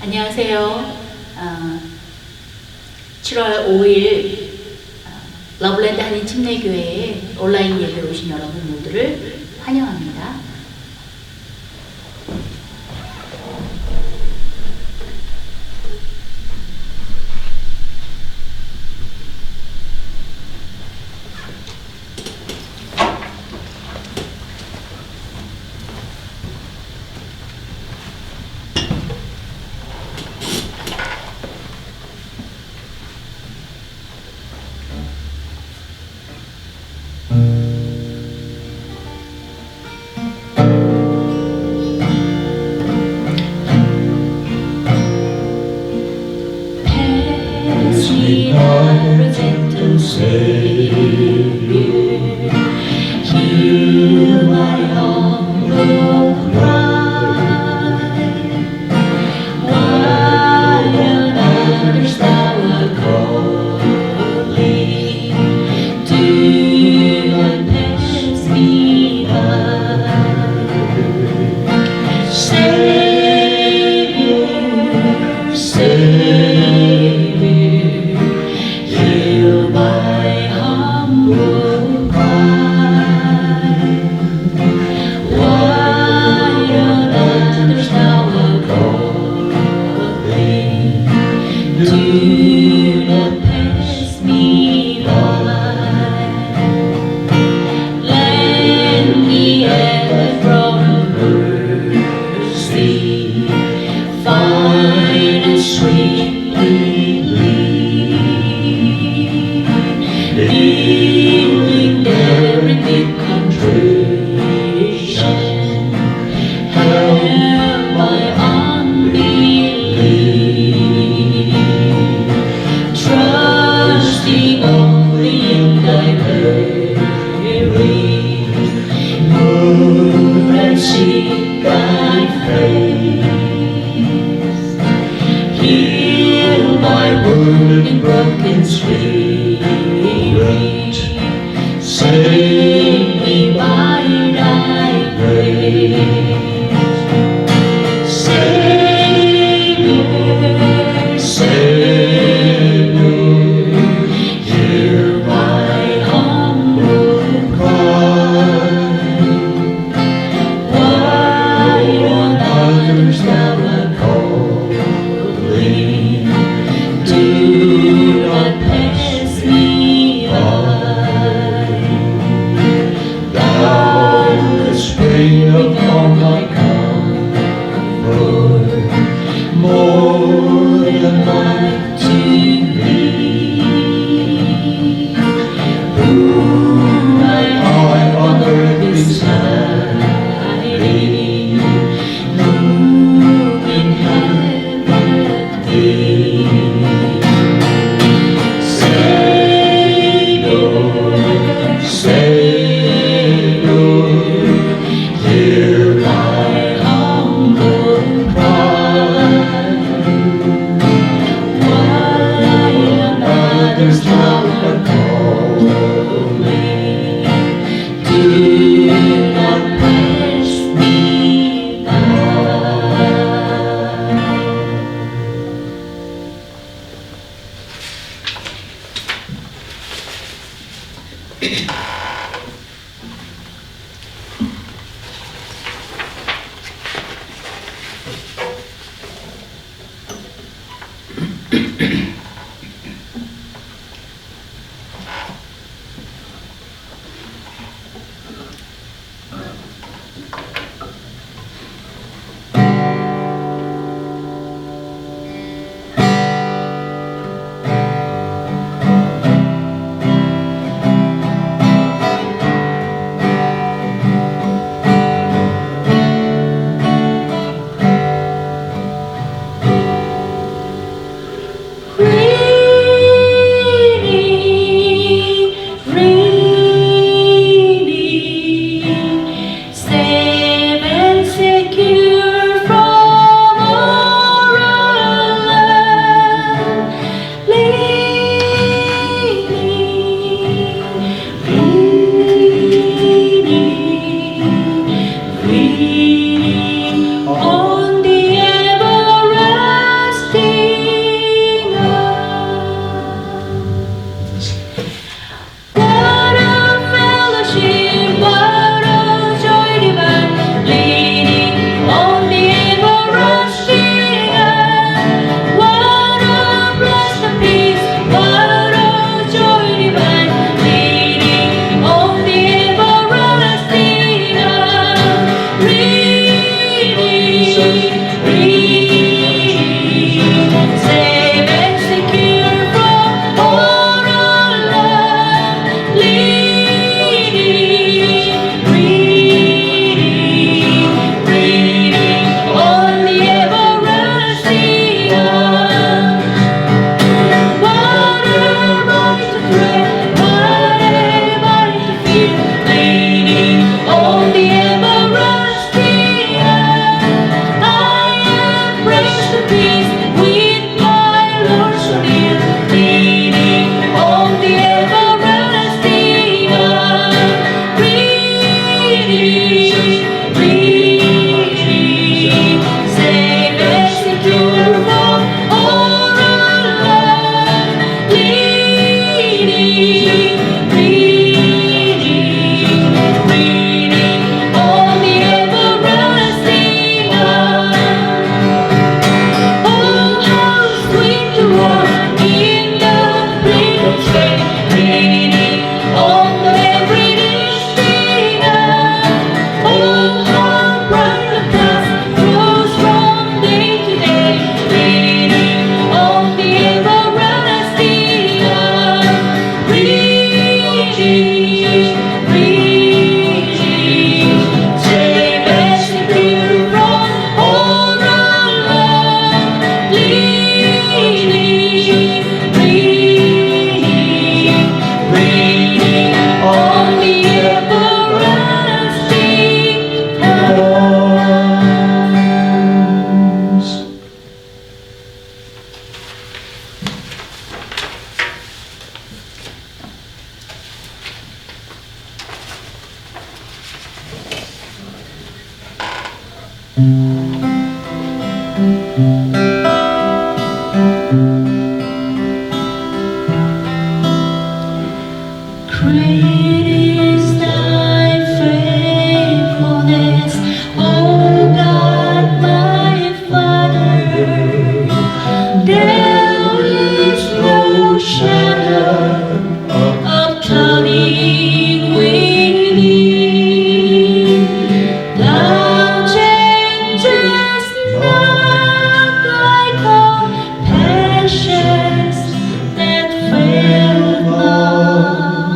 안녕하세요. 7월 5일 러블랜드 한인침례교회에 온라인 예배에 오신 여러분 모두를 환영합니다. Our gentle Savior, hear my humble cry. While on others thou art calling, do not pass me by. Savior, Savior, do not pass me by. Lend me at the throne of mercy, fine and sweetly lead, healing every deep contrition, help my trusting only in thy hearing, move and seek thy face. Heal my wounded and broken spirit, save me by thy grace. Savior, Savior, do not pass me by. Thou the spring of all my comfort, more than life to me, who my heart on earth is hiding, move in heaven thee. Savior, Savior, hear my humble cry. While Great is thy faithfulness, O God my Father. There is no shadow of turning with thee. Thou changest not thy compassions that fail not.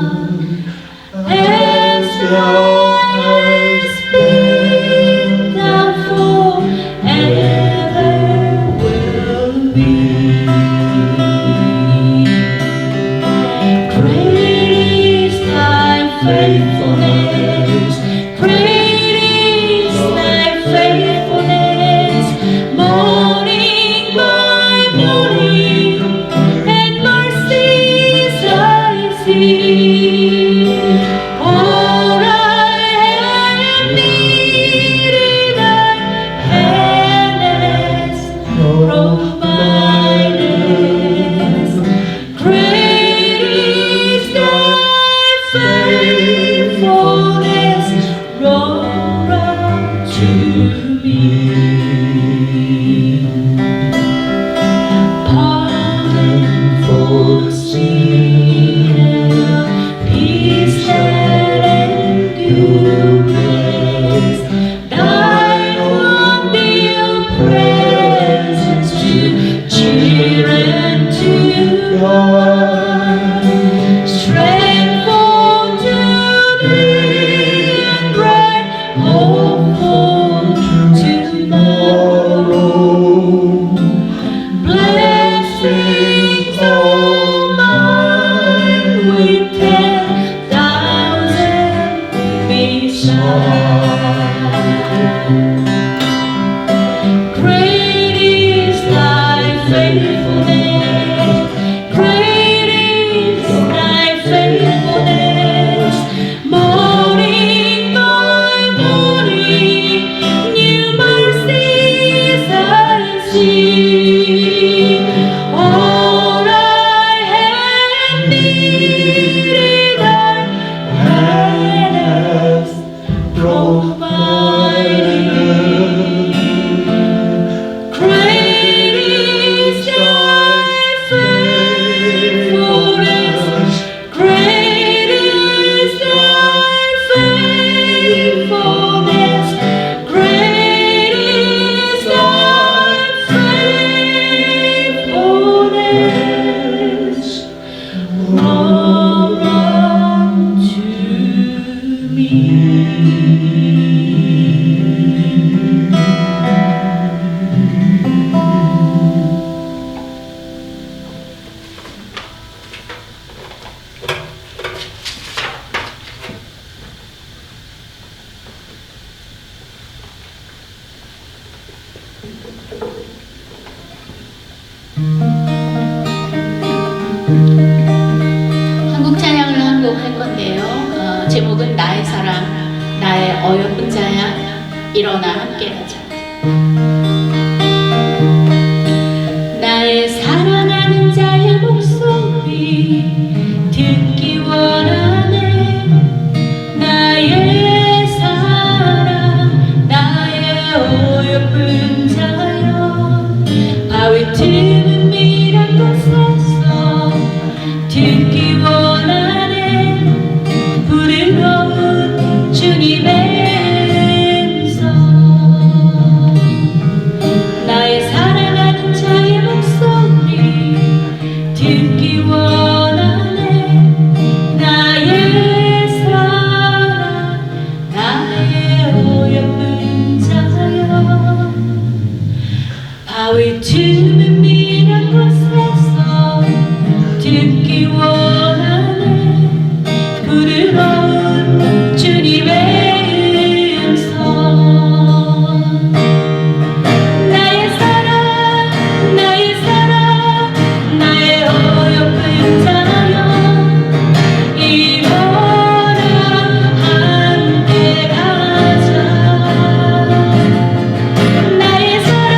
As thou hast been, thou forever will be. Great is thy faithfulness, great is thy faithfulness, morning by morning, and mercies I see. All I have needed, thy hand has provided. Great is thy faithfulness, Lord, unto me. Pardon for sin, peace that endures, thine unveiled presence to cheer and to guide, strength for today and bright hope for tomorrow. Blessings all mine with 10,000 beside. Great is thy faithfulness, great is thy faithfulness, morning by morning, new mercies I see. All I have needed, thy hand has provided. Great is thy faithfulness, great is thy faithfulness, great is thy faithfulness, Lord, unto me. 한국 찬양을 한 곡 할 건데요. 제목은 나의 사랑, 나의 어여쁜 자야, 일어나 함께하자. 나의 사랑하는 자의 목소리 듣기 원하네. 나의 사랑, 나의 어여쁜 자여, 바위 틈은 미란 곳에서 듣기 원하네. 부드러운 주님의 음성, 나의 사랑하는 자의 목소리 듣기 원하네. 나의 사랑, 나의 어여쁜 자여, 바위 틈은 미란 곳에서 듣기 원하네. 부드러운 주님의 음성, 나의 사랑, 나의 사랑, 나의 어여쁜 자여, 일어나 함께 가자. 나의 사랑,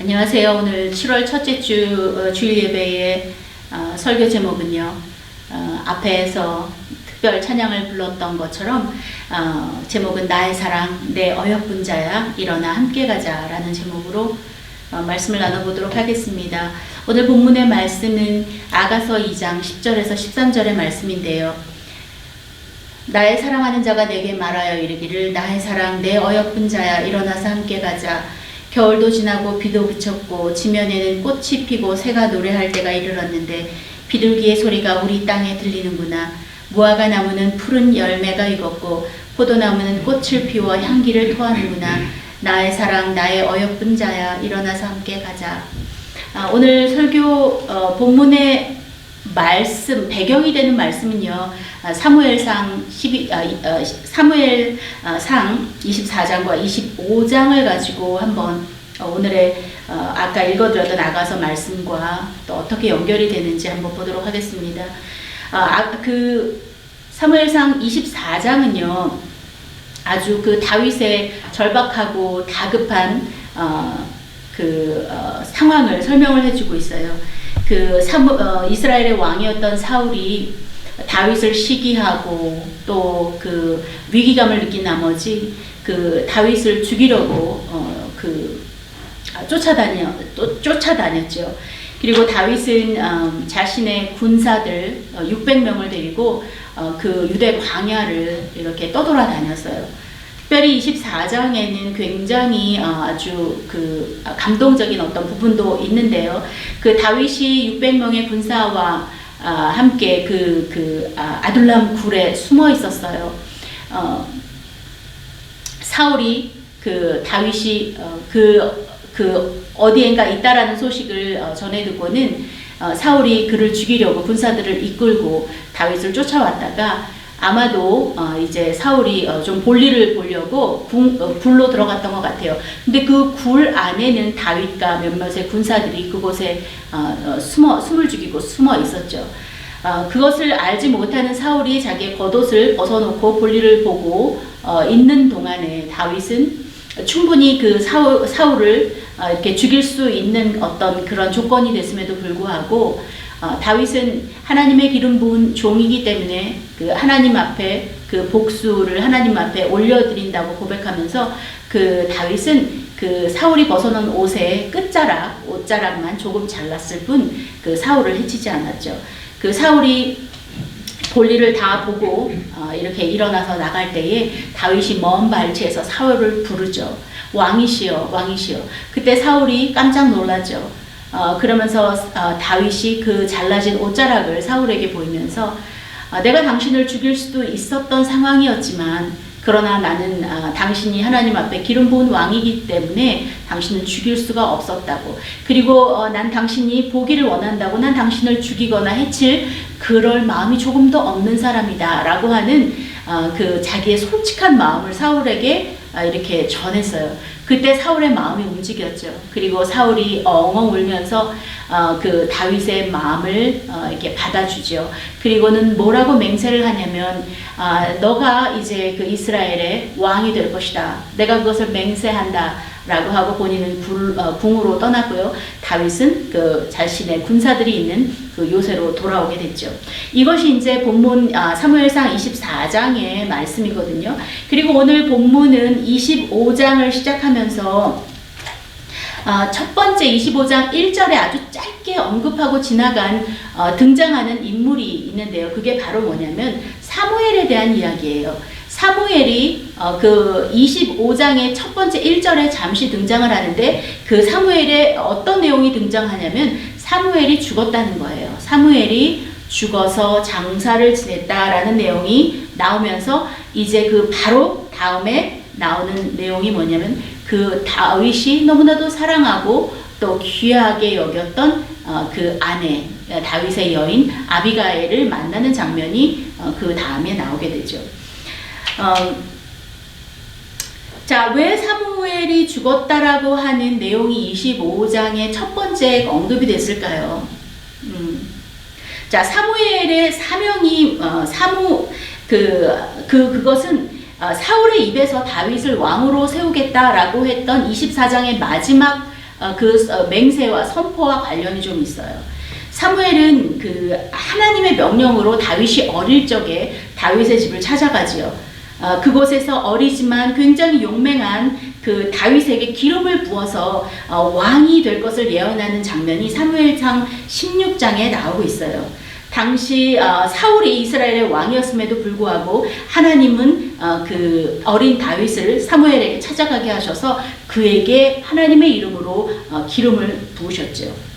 안녕하세요. 오늘 7월 첫째 주 주일 예배의 설교 제목은요. 앞에서 특별 찬양을 불렀던 것처럼 제목은 나의 사랑 내 어여쁜 자야 일어나 함께 가자 라는 제목으로 말씀을 나눠보도록 하겠습니다. 오늘 본문의 말씀은 아가서 2장 10절에서 13절의 말씀인데요. 나의 사랑하는 자가 내게 말하여 이르기를 나의 사랑 내 어여쁜 자야 일어나서 함께 가자. 겨울도 지나고 비도 그쳤고 지면에는 꽃이 피고 새가 노래할 때가 이르렀는데 비둘기의 소리가 우리 땅에 들리는구나. 무화과 나무는 푸른 열매가 익었고 포도나무는 꽃을 피워 향기를 토하는구나. 나의 사랑 나의 어여쁜 자야 일어나서 함께 가자. 오늘 설교 본문의 말씀 배경이 되는 말씀은요. 사무엘상 24장과 25장을 가지고 한번 오늘의 아까 읽어드렸던 아가서 말씀과 또 어떻게 연결이 되는지 한번 보도록 하겠습니다. 그 사무엘상 24장은요. 아주 그 다윗의 절박하고 다급한 상황을 설명을 해주고 있어요. 이스라엘의 왕이었던 사울이 다윗을 시기하고 또 그 위기감을 느낀 나머지 그 다윗을 죽이려고 쫓아다녔죠. 그리고 다윗은 자신의 군사들 600명을 데리고 그 유대 광야를 이렇게 떠돌아다녔어요. 특별히 24장에는 굉장히 아주 감동적인 어떤 부분도 있는데요. 그 다윗이 600명의 군사와 함께 아둘람 굴에 숨어 있었어요. 사울이 다윗이 어디엔가 있다라는 소식을 전해 듣고는 사울이 그를 죽이려고 군사들을 이끌고 다윗을 쫓아왔다가 아마도 이제 사울이 좀 볼일을 보려고 굴로 들어갔던 것 같아요. 근데 그 굴 안에는 다윗과 몇몇의 군사들이 그곳에 숨을 죽이고 숨어 있었죠. 그것을 알지 못하는 사울이 자기의 겉옷을 벗어놓고 볼일을 보고 있는 동안에 다윗은 충분히 그 사울을 이렇게 죽일 수 있는 어떤 그런 조건이 됐음에도 불구하고 다윗은 하나님의 기름 부은 종이기 때문에 그 하나님 앞에 그 복수를 하나님 앞에 올려드린다고 고백하면서 그 다윗은 그 사울이 벗어놓은 옷의 옷자락만 조금 잘랐을 뿐 그 사울을 해치지 않았죠. 그 사울이 볼일을 다 보고 이렇게 일어나서 나갈 때에 다윗이 먼 발치에서 사울을 부르죠. 왕이시여, 왕이시여. 그때 사울이 깜짝 놀랐죠. 그러면서 다윗이 그 잘라진 옷자락을 사울에게 보이면서 내가 당신을 죽일 수도 있었던 상황이었지만 그러나 나는 당신이 하나님 앞에 기름 부은 왕이기 때문에 당신을 죽일 수가 없었다고. 그리고 난 당신이 보기를 원한다고 난 당신을 죽이거나 해칠 그럴 마음이 조금도 없는 사람이다 라고 하는 그 자기의 솔직한 마음을 사울에게 이렇게 전했어요. 그때 사울의 마음이 움직였죠. 그리고 사울이 엉엉 울면서 그 다윗의 마음을 이렇게 받아주죠. 그리고는 뭐라고 맹세를 하냐면 너가 이제 그 이스라엘의 왕이 될 것이다. 내가 그것을 맹세한다. 라고 하고 본인은 궁으로 떠났고요. 다윗은 그 자신의 군사들이 있는 그 요새로 돌아오게 됐죠. 이것이 이제 본문 사무엘상 24장의 말씀이거든요. 그리고 오늘 본문은 25장을 시작하면서 첫 번째 25장 1절에 아주 짧게 언급하고 지나간 등장하는 인물이 있는데요. 그게 바로 뭐냐면 사무엘에 대한 이야기예요. 사무엘이 그 25장의 첫 번째 1절에 잠시 등장을 하는데 그 사무엘에 어떤 내용이 등장하냐면 사무엘이 죽었다는 거예요. 사무엘이 죽어서 장사를 지냈다라는 내용이 나오면서 이제 그 바로 다음에 나오는 내용이 뭐냐면 그 다윗이 너무나도 사랑하고 또 귀하게 여겼던 그 아내 다윗의 여인 아비가일을 만나는 장면이 그 다음에 나오게 되죠. 자, 왜 사무엘이 죽었다라고 하는 내용이 25장의 첫 번째 언급이 됐을까요? 자, 사무엘의 사명이 그것은 사울의 입에서 다윗을 왕으로 세우겠다라고 했던 24장의 마지막 맹세와 선포와 관련이 좀 있어요. 사무엘은 그 하나님의 명령으로 다윗이 어릴 적에 다윗의 집을 찾아가지요. 그곳에서 어리지만 굉장히 용맹한 그 다윗에게 기름을 부어서 왕이 될 것을 예언하는 장면이 사무엘상 16장에 나오고 있어요. 당시 사울이 이스라엘의 왕이었음에도 불구하고 하나님은 그 어린 다윗을 사무엘에게 찾아가게 하셔서 그에게 하나님의 이름으로 기름을 부으셨죠.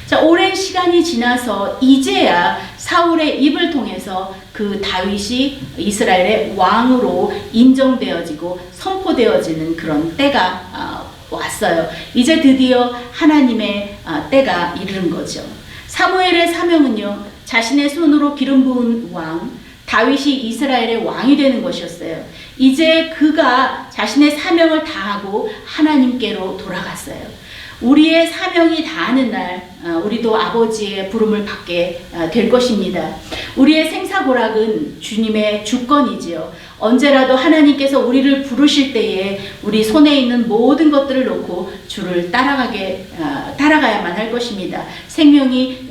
자, 오랜 시간이 지나서 이제야 사울의 입을 통해서 그 다윗이 이스라엘의 왕으로 인정되어지고 선포되어지는 그런 때가 왔어요. 이제 드디어 하나님의 때가 이르는 거죠. 사무엘의 사명은요, 자신의 손으로 기름 부은 왕 다윗이 이스라엘의 왕이 되는 것이었어요. 이제 그가 자신의 사명을 다하고 하나님께로 돌아갔어요. 우리의 사명이 다하는 날 우리도 아버지의 부름을 받게 될 것입니다. 우리의 생사고락은 주님의 주권이지요. 언제라도 하나님께서 우리를 부르실 때에 우리 손에 있는 모든 것들을 놓고 주를 따라가야만 할 것입니다. 생명이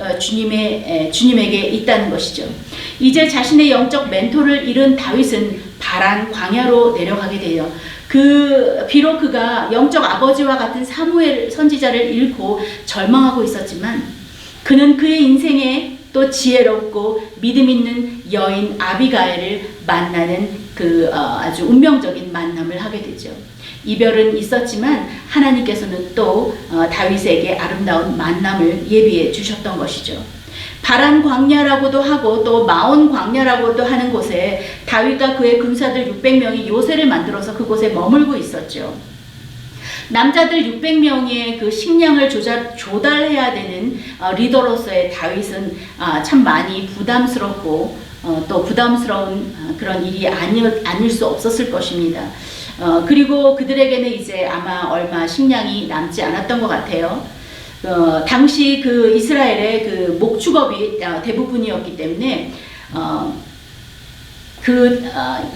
주님에게 있다는 것이죠. 이제 자신의 영적 멘토를 잃은 다윗은 바란 광야로 내려가게 돼요. 비록 그가 영적 아버지와 같은 사무엘 선지자를 잃고 절망하고 있었지만 그는 그의 인생에 또 지혜롭고 믿음 있는 여인 아비가일을 만나는 그 아주 운명적인 만남을 하게 되죠. 이별은 있었지만 하나님께서는 또 다윗에게 아름다운 만남을 예비해 주셨던 것이죠. 바란 광야라고도 하고 또 마온 광야라고도 하는 곳에 다윗과 그의 군사들 600명이 요새를 만들어서 그곳에 머물고 있었죠. 남자들 600명의 그 식량을 조달해야 되는 리더로서의 다윗은 참 많이 부담스럽고 또 부담스러운 그런 일이 아닐 수 없었을 것입니다. 그리고 그들에게는 이제 아마 얼마 식량이 남지 않았던 것 같아요. 당시 그 이스라엘의 그 목축업이 대부분이었기 때문에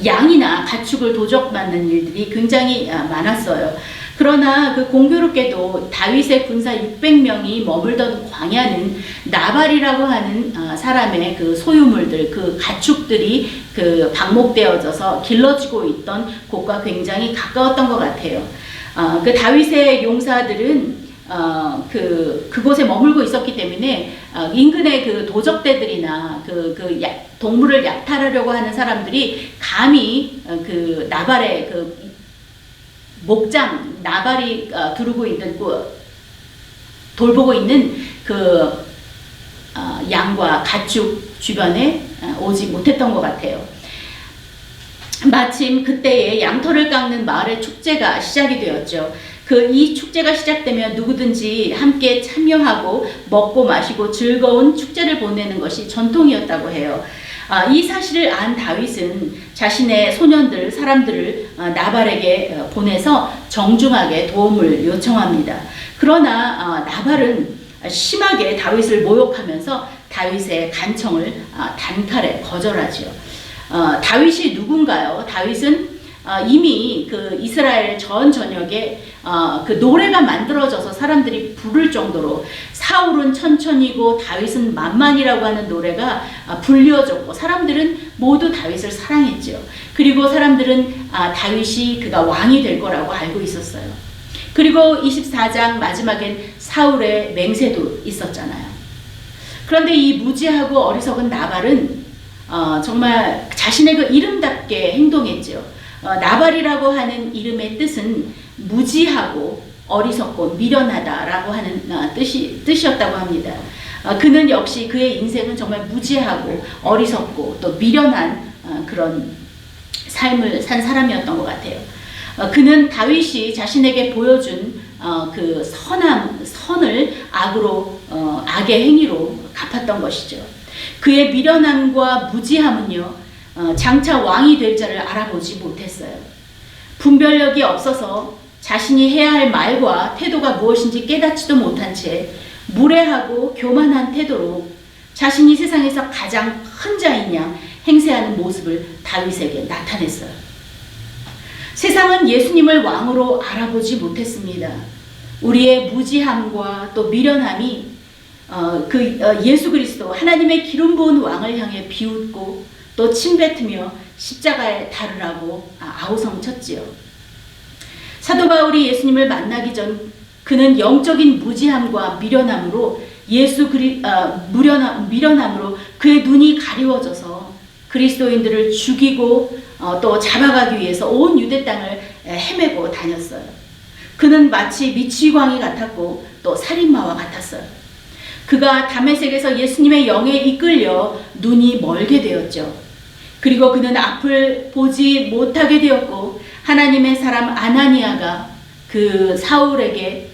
양이나 가축을 도적맞는 일들이 굉장히 많았어요. 그러나 그 공교롭게도 다윗의 군사 600명이 머물던 광야는 나발이라고 하는 사람의 그 소유물들, 그 가축들이 그 방목되어져서 길러지고 있던 곳과 굉장히 가까웠던 것 같아요. 그 다윗의 용사들은 그곳에 머물고 있었기 때문에 인근의 그 도적대들이나 동물을 약탈하려고 하는 사람들이 감히 그 나발의 그 목장 나발이 두르고 있는 돌보고 있는 그 양과 가축 주변에 오지 못했던 것 같아요. 마침 그때에 양털을 깎는 마을의 축제가 시작이 되었죠. 이 축제가 시작되면 누구든지 함께 참여하고 먹고 마시고 즐거운 축제를 보내는 것이 전통이었다고 해요. 이 사실을 안 다윗은 자신의 사람들을 나발에게 보내서 정중하게 도움을 요청합니다. 그러나 나발은 심하게 다윗을 모욕하면서 다윗의 간청을 단칼에 거절하죠. 다윗이 누군가요? 다윗은 이미 그 이스라엘 전 전역에 그 노래가 만들어져서 사람들이 부를 정도로 사울은 천천히고 다윗은 만만이라고 하는 노래가 불려졌고 사람들은 모두 다윗을 사랑했죠. 그리고 사람들은 다윗이 그가 왕이 될 거라고 알고 있었어요. 그리고 24장 마지막엔 사울의 맹세도 있었잖아요. 그런데 이 무지하고 어리석은 나발은 정말 자신의 그 이름답게 행동했죠. 나발이라고 하는 이름의 뜻은 무지하고 어리석고 미련하다라고 하는 뜻이었다고 합니다. 그는 역시 그의 인생은 정말 무지하고 어리석고 또 미련한 그런 삶을 산 사람이었던 것 같아요. 그는 다윗이 자신에게 보여준 그 선을 악의 행위로 갚았던 것이죠. 그의 미련함과 무지함은요, 장차 왕이 될 자를 알아보지 못했어요. 분별력이 없어서 자신이 해야 할 말과 태도가 무엇인지 깨닫지도 못한 채 무례하고 교만한 태도로 자신이 세상에서 가장 큰 자인 양 행세하는 모습을 다윗에게 나타냈어요. 세상은 예수님을 왕으로 알아보지 못했습니다. 우리의 무지함과 또 미련함이 예수 그리스도 하나님의 기름 부은 왕을 향해 비웃고 또 침뱉으며 십자가에 달으라고 아우성쳤지요. 사도 바울이 예수님을 만나기 전 그는 영적인 무지함과 미련함으로 미련함으로 그의 눈이 가리워져서 그리스도인들을 죽이고 또 잡아가기 위해서 온 유대 땅을 헤매고 다녔어요. 그는 마치 미치광이 같았고 또 살인마와 같았어요. 그가 다메섹에서 예수님의 영에 이끌려 눈이 멀게 되었죠. 그리고 그는 앞을 보지 못하게 되었고 하나님의 사람 아나니아가 그 사울에게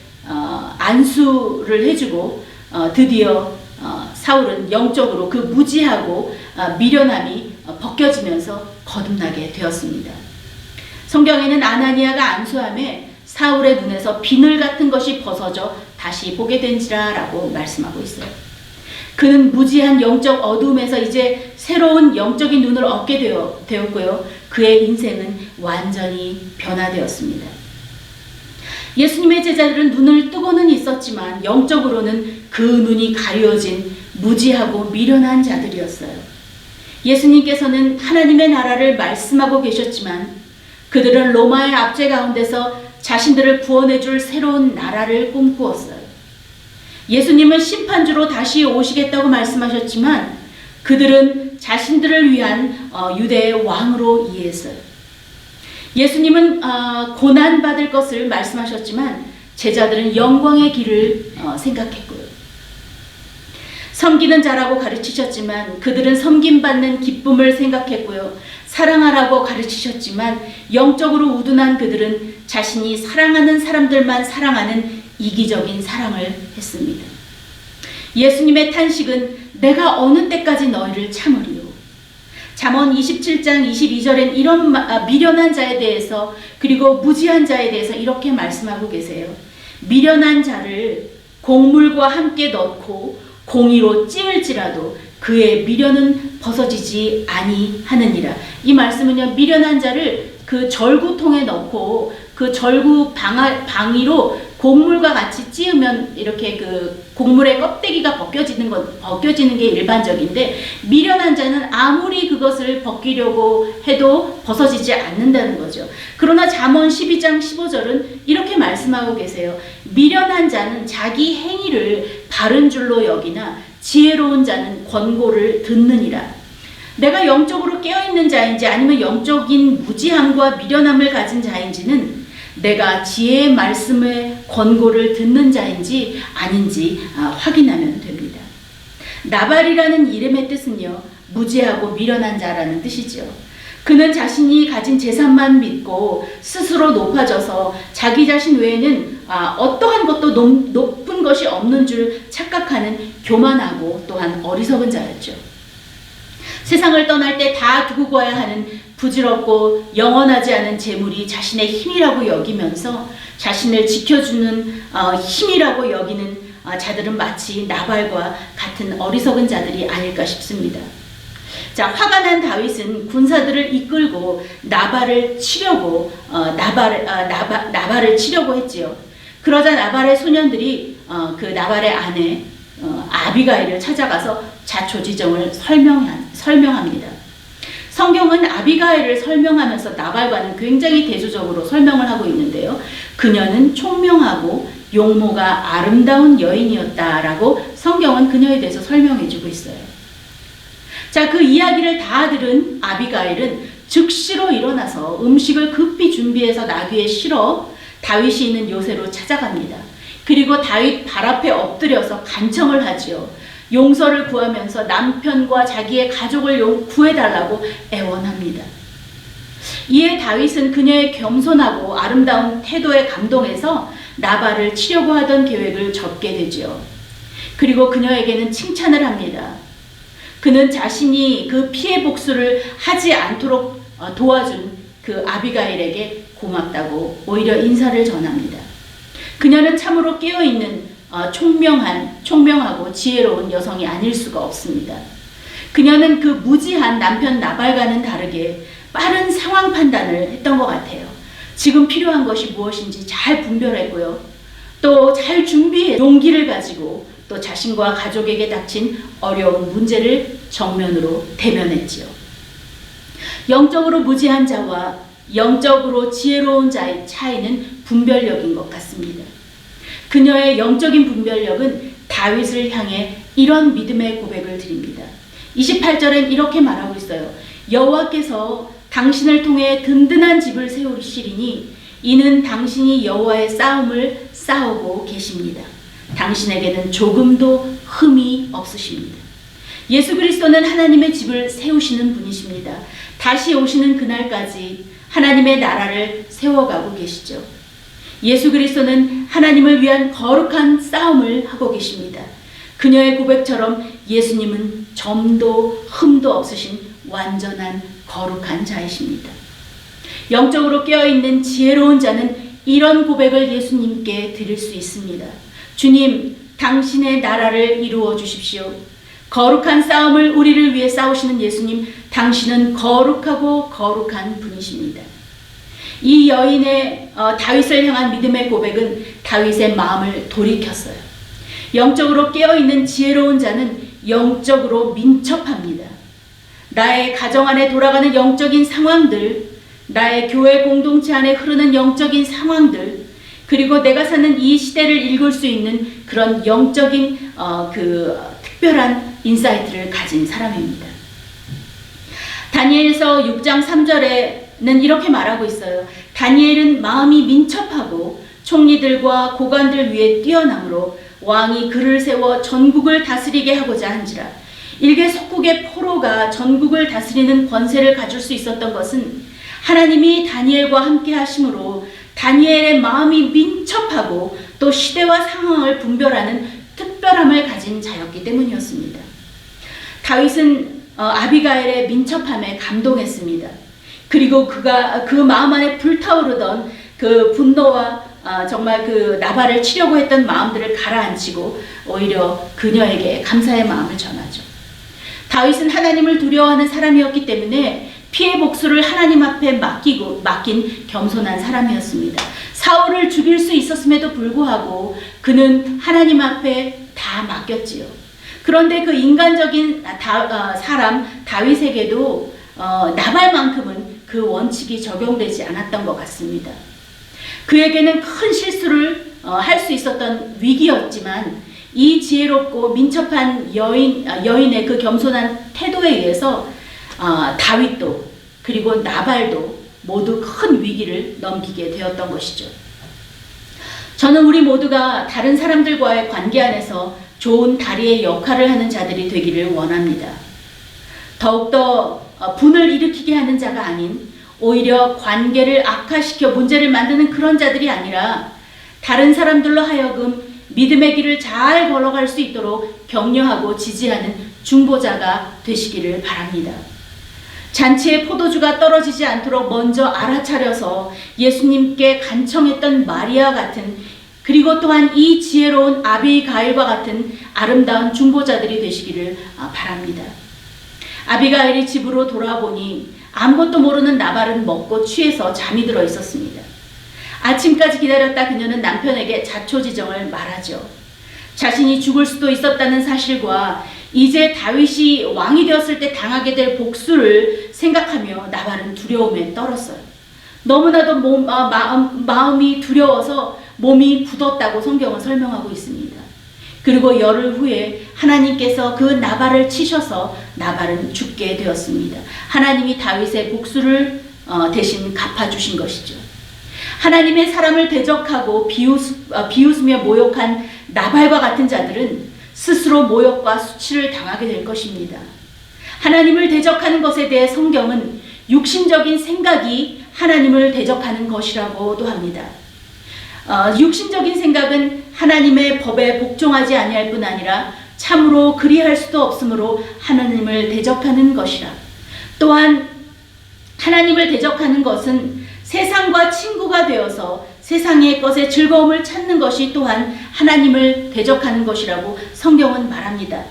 안수를 해주고 드디어 사울은 영적으로 그 무지하고 미련함이 벗겨지면서 거듭나게 되었습니다. 성경에는 아나니아가 안수함에 사울의 눈에서 비늘 같은 것이 벗어져 다시 보게 된지라 라고 말씀하고 있어요. 그는 무지한 영적 어둠에서 이제 새로운 영적인 눈을 얻게 되었고요. 그의 인생은 완전히 변화되었습니다. 예수님의 제자들은 눈을 뜨고는 있었지만 영적으로는 그 눈이 가려진 무지하고 미련한 자들이었어요. 예수님께서는 하나님의 나라를 말씀하고 계셨지만 그들은 로마의 압제 가운데서 자신들을 구원해 줄 새로운 나라를 꿈꾸었어요. 예수님은 심판주로 다시 오시겠다고 말씀하셨지만 그들은 자신들을 위한 유대의 왕으로 이해했어요. 예수님은 고난받을 것을 말씀하셨지만 제자들은 영광의 길을 생각했고요. 섬기는 자라고 가르치셨지만 그들은 섬김받는 기쁨을 생각했고요. 사랑하라고 가르치셨지만 영적으로 우둔한 그들은 자신이 사랑하는 사람들만 사랑하는 이기적인 사랑을 했습니다. 예수님의 탄식은 내가 어느 때까지 너희를 참으리요. 잠언 27장 22절엔 이런 미련한 자에 대해서 그리고 무지한 자에 대해서 이렇게 말씀하고 계세요. 미련한 자를 곡물과 함께 넣고 공의로 찌을지라도 그의 미련은 벗어지지 아니하느니라. 이 말씀은요, 미련한 자를 그 절구통에 넣고 그 절구 방위로 곡물과 같이 찌으면 이렇게 그 곡물의 껍데기가 벗겨지는 게 일반적인데 미련한 자는 아무리 그것을 벗기려고 해도 벗어지지 않는다는 거죠. 그러나 잠언 12장 15절은 이렇게 말씀하고 계세요. 미련한 자는 자기 행위를 바른 줄로 여기나 지혜로운 자는 권고를 듣느니라. 내가 영적으로 깨어있는 자인지 아니면 영적인 무지함과 미련함을 가진 자인지는 내가 지혜의 말씀의 권고를 듣는 자인지 아닌지 확인하면 됩니다. 나발이라는 이름의 뜻은요, 무지하고 미련한 자라는 뜻이죠. 그는 자신이 가진 재산만 믿고 스스로 높아져서 자기 자신 외에는 어떠한 것도 높은 것이 없는 줄 착각하는 교만하고 또한 어리석은 자였죠. 세상을 떠날 때 다 두고 가야 하는 부질없고 영원하지 않은 재물이 자신의 힘이라고 여기면서 자신을 지켜주는 힘이라고 여기는 자들은 마치 나발과 같은 어리석은 자들이 아닐까 싶습니다. 자, 화가 난 다윗은 군사들을 이끌고 나발을 치려고 했지요. 그러자 나발의 소년들이 그 나발의 아내 아비가일을 찾아가서 자초지정을 설명합니다. 성경은 아비가일을 설명하면서 나발과는 굉장히 대조적으로 설명을 하고 있는데요. 그녀는 총명하고 용모가 아름다운 여인이었다라고 성경은 그녀에 대해서 설명해주고 있어요. 자, 그 이야기를 다 들은 아비가일은 즉시로 일어나서 음식을 급히 준비해서 나귀에 실어 다윗이 있는 요새로 찾아갑니다. 그리고 다윗 발 앞에 엎드려서 간청을 하지요. 용서를 구하면서 남편과 자기의 가족을 구해달라고 애원합니다. 이에 다윗은 그녀의 겸손하고 아름다운 태도에 감동해서 나발을 치려고 하던 계획을 접게 되지요. 그리고 그녀에게는 칭찬을 합니다. 그는 자신이 그 피해 복수를 하지 않도록 도와준 그 아비가일에게 고맙다고 오히려 인사를 전합니다. 그녀는 참으로 깨어있는 총명하고 지혜로운 여성이 아닐 수가 없습니다. 그녀는 그 무지한 남편 나발과는 다르게 빠른 상황 판단을 했던 것 같아요. 지금 필요한 것이 무엇인지 잘 분별했고요. 또 잘 준비해 용기를 가지고 또 자신과 가족에게 닥친 어려운 문제를 정면으로 대면했지요. 영적으로 무지한 자와 영적으로 지혜로운 자의 차이는 분별력인 것 같습니다. 그녀의 영적인 분별력은 다윗을 향해 이런 믿음의 고백을 드립니다. 28절엔 이렇게 말하고 있어요. 여호와께서 당신을 통해 든든한 집을 세우시리니 이는 당신이 여호와의 싸움을 싸우고 계십니다. 당신에게는 조금도 흠이 없으십니다. 예수 그리스도는 하나님의 집을 세우시는 분이십니다. 다시 오시는 그날까지 하나님의 나라를 세워가고 계시죠. 예수 그리스도는 하나님을 위한 거룩한 싸움을 하고 계십니다. 그녀의 고백처럼 예수님은 점도 흠도 없으신 완전한 거룩한 자이십니다. 영적으로 깨어있는 지혜로운 자는 이런 고백을 예수님께 드릴 수 있습니다. 주님, 당신의 나라를 이루어 주십시오. 거룩한 싸움을 우리를 위해 싸우시는 예수님, 당신은 거룩하고 거룩한 분이십니다. 이 여인의 다윗을 향한 믿음의 고백은 다윗의 마음을 돌이켰어요. 영적으로 깨어있는 지혜로운 자는 영적으로 민첩합니다. 나의 가정 안에 돌아가는 영적인 상황들, 나의 교회 공동체 안에 흐르는 영적인 상황들, 그리고 내가 사는 이 시대를 읽을 수 있는 그런 영적인 특별한 인사이트를 가진 사람입니다. 다니엘서 6장 3절에는 이렇게 말하고 있어요. 다니엘은 마음이 민첩하고 총리들과 고관들 위에 뛰어남으로 왕이 그를 세워 전국을 다스리게 하고자 한지라. 일개 속국의 포로가 전국을 다스리는 권세를 가질 수 있었던 것은 하나님이 다니엘과 함께 하심으로 다니엘의 마음이 민첩하고 또 시대와 상황을 분별하는 특별함을 가진 자였기 때문이었습니다. 다윗은 아비가일의 민첩함에 감동했습니다. 그리고 그가 그 마음 안에 불타오르던 그 분노와 정말 그 나발을 치려고 했던 마음들을 가라앉히고 오히려 그녀에게 감사의 마음을 전하죠. 다윗은 하나님을 두려워하는 사람이었기 때문에 피해 복수를 하나님 앞에 맡긴 겸손한 사람이었습니다. 사울을 죽일 수 있었음에도 불구하고 그는 하나님 앞에 다 맡겼지요. 그런데 그 인간적인 사람 다윗에게도 나발만큼은 그 원칙이 적용되지 않았던 것 같습니다. 그에게는 큰 실수를 할 수 있었던 위기였지만 이 지혜롭고 민첩한 여인의 그 겸손한 태도에 의해서 다윗도 그리고 나발도 모두 큰 위기를 넘기게 되었던 것이죠. 저는 우리 모두가 다른 사람들과의 관계 안에서 좋은 다리의 역할을 하는 자들이 되기를 원합니다. 더욱더 분을 일으키게 하는 자가 아닌 오히려 관계를 악화시켜 문제를 만드는 그런 자들이 아니라 다른 사람들로 하여금 믿음의 길을 잘 걸어갈 수 있도록 격려하고 지지하는 중보자가 되시기를 바랍니다. 잔치에 포도주가 떨어지지 않도록 먼저 알아차려서 예수님께 간청했던 마리아 같은, 그리고 또한 이 지혜로운 아비가일과 같은 아름다운 중보자들이 되시기를 바랍니다. 아비가일이 집으로 돌아보니 아무것도 모르는 나발은 먹고 취해서 잠이 들어 있었습니다. 아침까지 기다렸다 그녀는 남편에게 자초지정을 말하죠. 자신이 죽을 수도 있었다는 사실과 이제 다윗이 왕이 되었을 때 당하게 될 복수를 생각하며 나발은 두려움에 떨었어요. 너무나도 마음이 두려워서 몸이 굳었다고 성경은 설명하고 있습니다. 그리고 열흘 후에 하나님께서 그 나발을 치셔서 나발은 죽게 되었습니다. 하나님이 다윗의 복수를 대신 갚아주신 것이죠. 하나님의 사람을 대적하고 비웃으며 모욕한 나발과 같은 자들은 스스로 모욕과 수치를 당하게 될 것입니다. 하나님을 대적하는 것에 대해 성경은 육신적인 생각이 하나님을 대적하는 것이라고도 합니다. 육신적인 생각은 하나님의 법에 복종하지 아니할 뿐 아니라 참으로 그리할 수도 없으므로 하나님을 대적하는 것이라. 또한 하나님을 대적하는 것은 세상과 친구가 되어서 세상의 것에 즐거움을 찾는 것이 또한 하나님을 대적하는 것이라고 성경은 말합니다.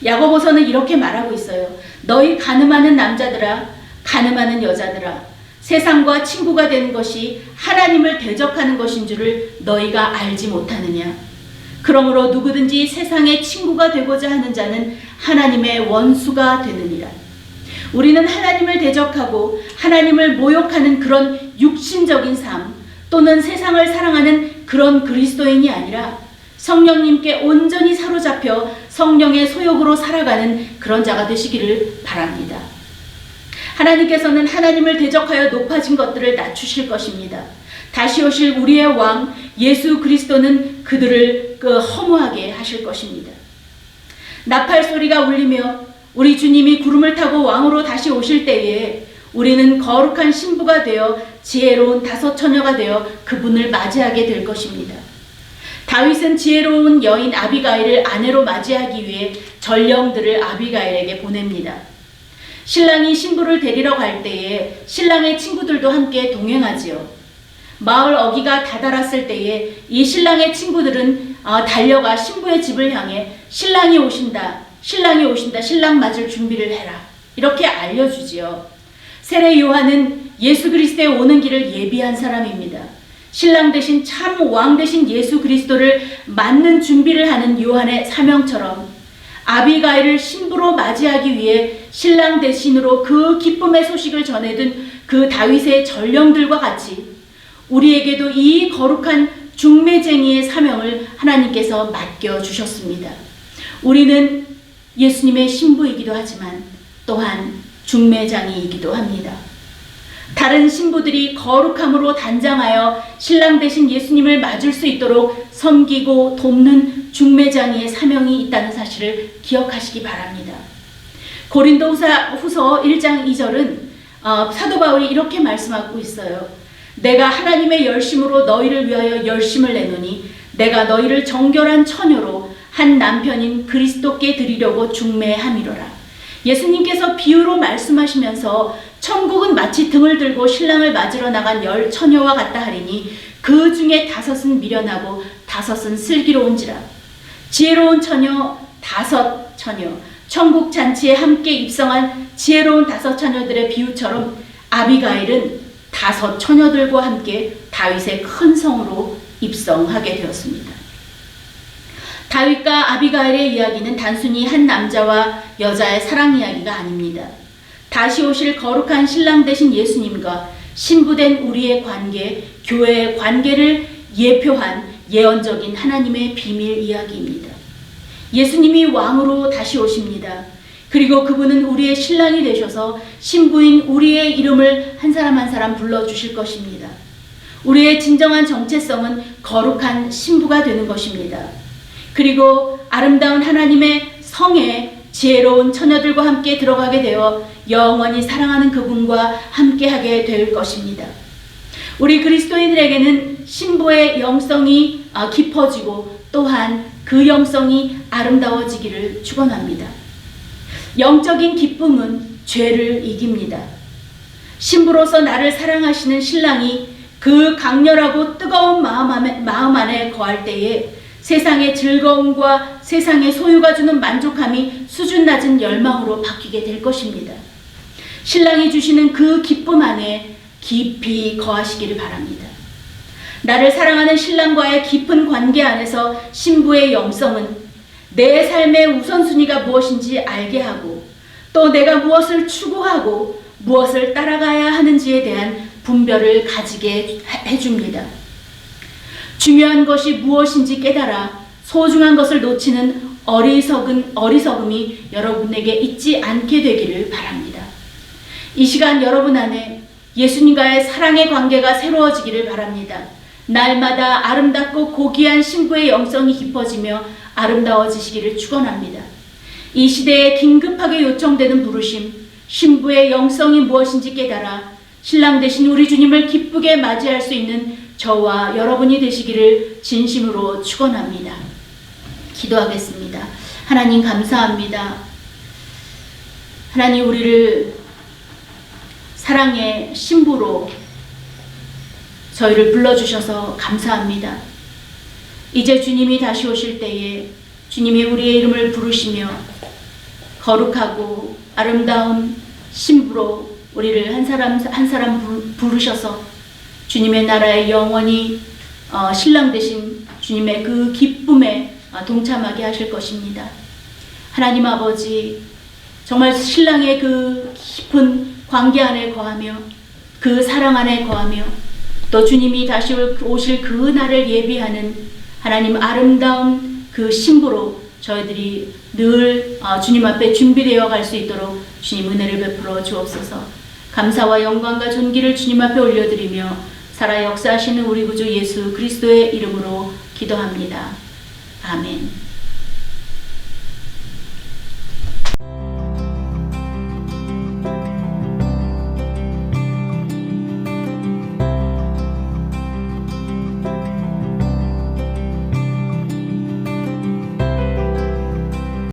야고보서는 이렇게 말하고 있어요. 너희 가늠하는 남자들아, 가늠하는 여자들아, 세상과 친구가 되는 것이 하나님을 대적하는 것인 줄을 너희가 알지 못하느냐? 그러므로 누구든지 세상의 친구가 되고자 하는 자는 하나님의 원수가 되느니라. 우리는 하나님을 대적하고 하나님을 모욕하는 그런 육신적인 삶 또는 세상을 사랑하는 그런 그리스도인이 아니라 성령님께 온전히 사로잡혀 성령의 소욕으로 살아가는 그런 자가 되시기를 바랍니다. 하나님께서는 하나님을 대적하여 높아진 것들을 낮추실 것입니다. 다시 오실 우리의 왕 예수 그리스도는 그들을 허무하게 하실 것입니다. 나팔 소리가 울리며 우리 주님이 구름을 타고 왕으로 다시 오실 때에 우리는 거룩한 신부가 되어 지혜로운 다섯 처녀가 되어 그분을 맞이하게 될 것입니다. 다윗은 지혜로운 여인 아비가일을 아내로 맞이하기 위해 전령들을 아비가일에게 보냅니다. 신랑이 신부를 데리러 갈 때에 신랑의 친구들도 함께 동행하지요. 마을 어기가 다다랐을 때에 이 신랑의 친구들은 달려가 신부의 집을 향해 신랑이 오신다, 신랑이 오신다, 신랑 맞을 준비를 해라 이렇게 알려주지요. 세례 요한은 예수 그리스도의 오는 길을 예비한 사람입니다. 신랑 대신 참 왕 대신 예수 그리스도를 맞는 준비를 하는 요한의 사명처럼 아비가일을 신부로 맞이하기 위해 신랑 대신으로 그 기쁨의 소식을 전해준 그 다윗의 전령들과 같이 우리에게도 이 거룩한 중매쟁이의 사명을 하나님께서 맡겨주셨습니다. 우리는 예수님의 신부이기도 하지만 또한 중매장이이기도 합니다. 다른 신부들이 거룩함으로 단장하여 신랑 대신 예수님을 맞을 수 있도록 섬기고 돕는 중매장이의 사명이 있다는 사실을 기억하시기 바랍니다. 고린도후서 1장 2절은 사도 바울이 이렇게 말씀하고 있어요. 내가 하나님의 열심으로 너희를 위하여 열심을 내노니 내가 너희를 정결한 처녀로 한 남편인 그리스도께 드리려고 중매함이로라. 예수님께서 비유로 말씀하시면서 천국은 마치 등을 들고 신랑을 맞으러 나간 10 처녀와 같다 하리니 그 중에 5은 미련하고 5은 슬기로운지라. 지혜로운 처녀 5 처녀, 천국 잔치에 함께 입성한 지혜로운 5 처녀들의 비유처럼 아비가일은 5 처녀들과 함께 다윗의 큰 성으로 입성하게 되었습니다. 다윗과 아비가일의 이야기는 단순히 한 남자와 여자의 사랑 이야기가 아닙니다. 다시 오실 거룩한 신랑 되신 예수님과 신부된 우리의 관계, 교회의 관계를 예표한 예언적인 하나님의 비밀 이야기입니다. 예수님이 왕으로 다시 오십니다. 그리고 그분은 우리의 신랑이 되셔서 신부인 우리의 이름을 한 사람 한 사람 불러주실 것입니다. 우리의 진정한 정체성은 거룩한 신부가 되는 것입니다. 그리고 아름다운 하나님의 성에 지혜로운 처녀들과 함께 들어가게 되어 영원히 사랑하는 그분과 함께하게 될 것입니다. 우리 그리스도인들에게는 신부의 영성이 깊어지고 또한 그 영성이 아름다워지기를 축원합니다. 영적인 기쁨은 죄를 이깁니다. 신부로서 나를 사랑하시는 신랑이 그 강렬하고 뜨거운 마음 안에 거할 때에 세상의 즐거움과 세상의 소유가 주는 만족함이 수준 낮은 열망으로 바뀌게 될 것입니다. 신랑이 주시는 그 기쁨 안에 깊이 거하시기를 바랍니다. 나를 사랑하는 신랑과의 깊은 관계 안에서 신부의 영성은 내 삶의 우선순위가 무엇인지 알게 하고 또 내가 무엇을 추구하고 무엇을 따라가야 하는지에 대한 분별을 가지게 해줍니다. 중요한 것이 무엇인지 깨달아 소중한 것을 놓치는 어리석음이 여러분에게 있지 않게 되기를 바랍니다. 이 시간 여러분 안에 예수님과의 사랑의 관계가 새로워지기를 바랍니다. 날마다 아름답고 고귀한 신부의 영성이 깊어지며 아름다워지시기를 축원합니다. 이 시대에 긴급하게 요청되는 부르심, 신부의 영성이 무엇인지 깨달아 신랑 되신 우리 주님을 기쁘게 맞이할 수 있는 저와 여러분이 되시기를 진심으로 축원합니다. 기도하겠습니다. 하나님 감사합니다. 하나님 우리를 사랑의 신부로 저희를 불러주셔서 감사합니다. 이제 주님이 다시 오실 때에 주님이 우리의 이름을 부르시며 거룩하고 아름다운 신부로 우리를 한 사람 한 사람 부르셔서 주님의 나라에 영원히 신랑 되신 주님의 그 기쁨에 동참하게 하실 것입니다. 하나님 아버지, 정말 신랑의 그 깊은 관계 안에 거하며 그 사랑 안에 거하며 또 주님이 다시 오실 그 날을 예비하는 하나님 아름다운 그 신부로 저희들이 늘 주님 앞에 준비되어 갈 수 있도록 주님 은혜를 베풀어 주옵소서. 감사와 영광과 존귀를 주님 앞에 올려드리며 살아 역사하시는 우리 구주 예수 그리스도의 이름으로 기도합니다. 아멘.